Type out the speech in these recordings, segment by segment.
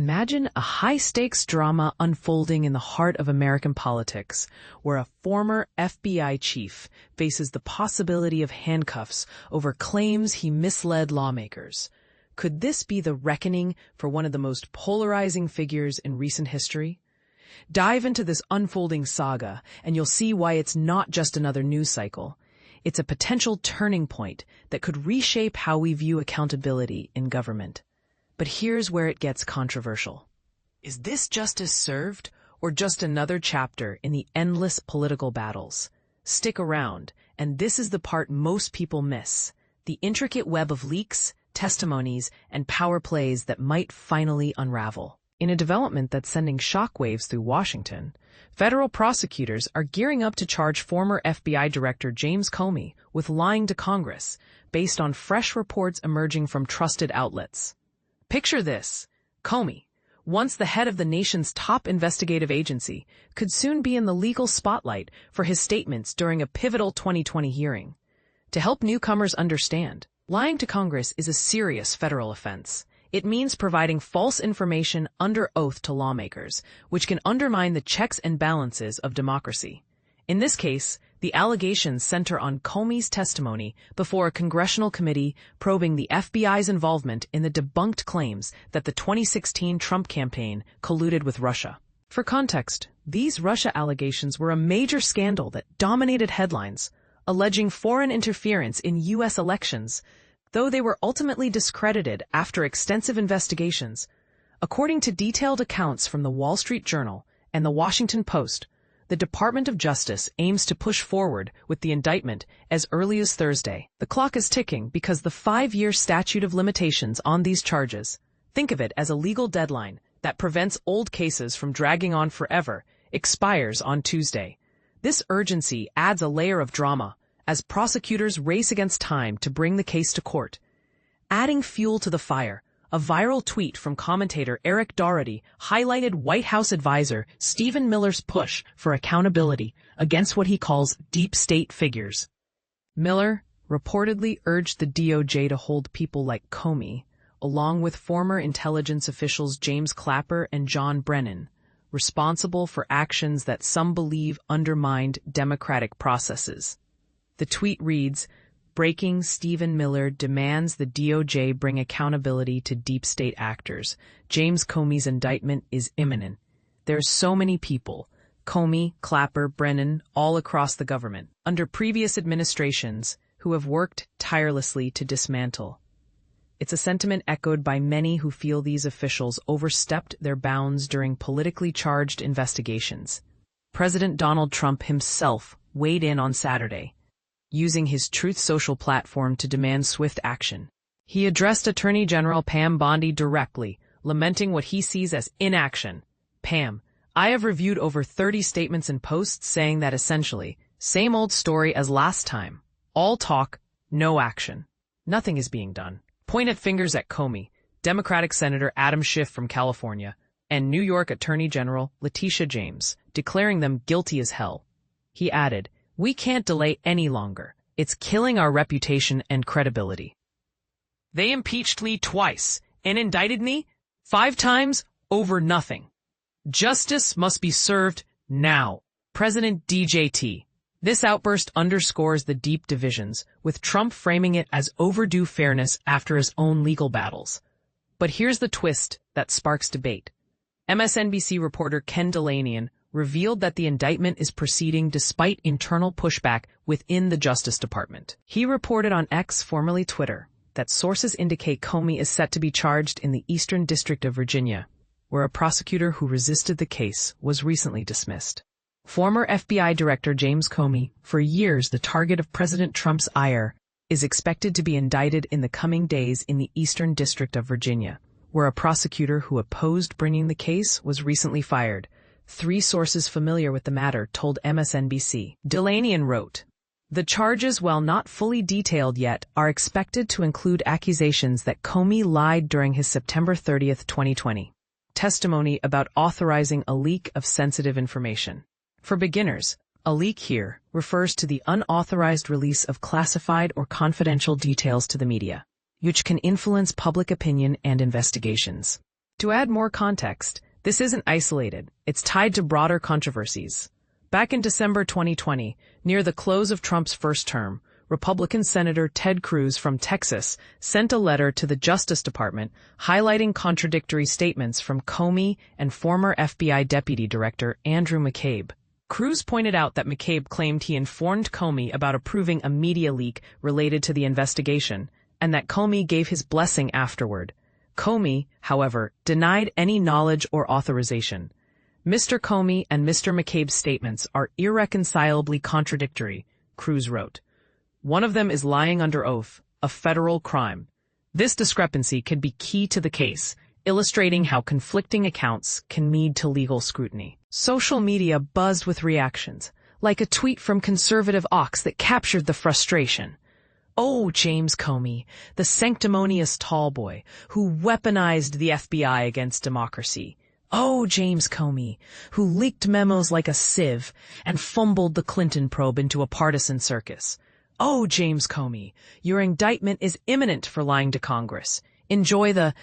Imagine a high-stakes drama unfolding in the heart of American politics, where a former FBI chief faces the possibility of handcuffs over claims he misled lawmakers. Could this be the reckoning for one of the most polarizing figures in recent history? Dive into this unfolding saga, and you'll see why it's not just another news cycle. It's a potential turning point that could reshape how we view accountability in government. But here's where it gets controversial. Is this justice served, or just another chapter in the endless political battles? Stick around, and this is the part most people miss: the intricate web of leaks, testimonies, and power plays that might finally unravel. In a development that's sending shockwaves through Washington, federal prosecutors are gearing up to charge former FBI Director James Comey with lying to Congress, based on fresh reports emerging from trusted outlets. Picture this: Comey, once the head of the nation's top investigative agency, could soon be in the legal spotlight for his statements during a pivotal 2020 hearing. To help newcomers understand, lying to Congress is a serious federal offense. It means providing false information under oath to lawmakers, which can undermine the checks and balances of democracy. In this case, the allegations center on Comey's testimony before a congressional committee probing the FBI's involvement in the debunked claims that the 2016 Trump campaign colluded with Russia. For context, these Russia allegations were a major scandal that dominated headlines, alleging foreign interference in U.S. elections, though they were ultimately discredited after extensive investigations. According to detailed accounts from the Wall Street Journal and the Washington Post, the Department of Justice aims to push forward with the indictment as early as Thursday. The clock is ticking because the 5-year statute of limitations on these charges, think of it as a legal deadline that prevents old cases from dragging on forever, expires on Tuesday. This urgency adds a layer of drama as prosecutors race against time to bring the case to court. Adding fuel to the fire, a viral tweet from commentator Eric Doherty highlighted White House advisor Stephen Miller's push for accountability against what he calls deep state figures. Miller reportedly urged the DOJ to hold people like Comey, along with former intelligence officials James Clapper and John Brennan, responsible for actions that some believe undermined democratic processes. The tweet reads, "Breaking: Stephen Miller demands the DOJ bring accountability to deep state actors. James Comey's indictment is imminent." There's so many people, Comey, Clapper, Brennan, all across the government, under previous administrations, who have worked tirelessly to dismantle. It's a sentiment echoed by many who feel these officials overstepped their bounds during politically charged investigations. President Donald Trump himself weighed in on Saturday, using his Truth Social platform to demand swift action. He addressed Attorney General Pam Bondi directly, lamenting what he sees as inaction. "Pam, I have reviewed over 30 statements and posts saying that essentially, same old story as last time. All talk, no action. Nothing is being done." Pointed fingers at Comey, Democratic Senator Adam Schiff from California, and New York Attorney General Letitia James, declaring them guilty as hell. He added, "We can't delay any longer. It's killing our reputation and credibility. They impeached Lee twice and indicted me 5 times over nothing. Justice must be served now." President DJT. This outburst underscores the deep divisions, with Trump framing it as overdue fairness after his own legal battles. But here's the twist that sparks debate. MSNBC reporter Ken Dilanian revealed that the indictment is proceeding despite internal pushback within the Justice Department. He reported on X, formerly Twitter, that sources indicate Comey is set to be charged in the Eastern District of Virginia, where a prosecutor who resisted the case was recently dismissed. Former FBI Director James Comey, for years the target of President Trump's ire, is expected to be indicted in the coming days in the Eastern District of Virginia, where a prosecutor who opposed bringing the case was recently fired. 3 sources familiar with the matter told MSNBC. Dilanian wrote, "The charges, while not fully detailed yet, are expected to include accusations that Comey lied during his September 30, 2020, testimony about authorizing a leak of sensitive information." For beginners, a leak here refers to the unauthorized release of classified or confidential details to the media, which can influence public opinion and investigations. To add more context, this isn't isolated. It's tied to broader controversies. Back in December 2020, near the close of Trump's first term, Republican Senator Ted Cruz from Texas sent a letter to the Justice Department highlighting contradictory statements from Comey and former FBI Deputy Director Andrew McCabe. Cruz pointed out that McCabe claimed he informed Comey about approving a media leak related to the investigation, and that Comey gave his blessing afterward. Comey, however, denied any knowledge or authorization. Mr. Comey and Mr. McCabe's statements are irreconcilably contradictory, Cruz wrote. One of them is lying under oath, a federal crime. This discrepancy could be key to the case, illustrating how conflicting accounts can lead to legal scrutiny. Social media buzzed with reactions, like a tweet from conservative Ox that captured the frustration. Oh, James Comey, the sanctimonious tallboy who weaponized the FBI against democracy. Oh, James Comey, who leaked memos like a sieve and fumbled the Clinton probe into a partisan circus. Oh, James Comey, your indictment is imminent for lying to Congress. Enjoy the...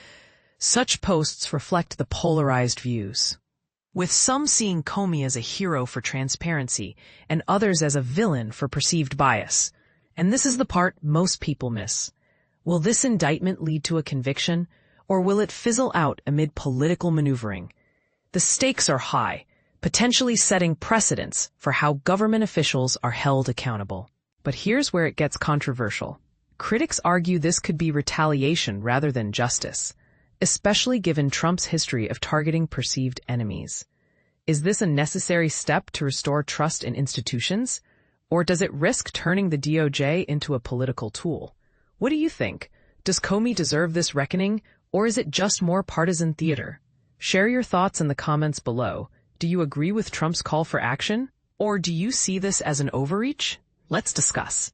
Such posts reflect the polarized views, with some seeing Comey as a hero for transparency and others as a villain for perceived bias. And this is the part most people miss. Will this indictment lead to a conviction, or will it fizzle out amid political maneuvering? The stakes are high, potentially setting precedents for how government officials are held accountable. But here's where it gets controversial. Critics argue this could be retaliation rather than justice, especially given Trump's history of targeting perceived enemies. Is this a necessary step to restore trust in institutions? Or does it risk turning the DOJ into a political tool? What do you think? Does Comey deserve this reckoning, or is it just more partisan theater? Share your thoughts in the comments below. Do you agree with Trump's call for action? Or do you see this as an overreach? Let's discuss.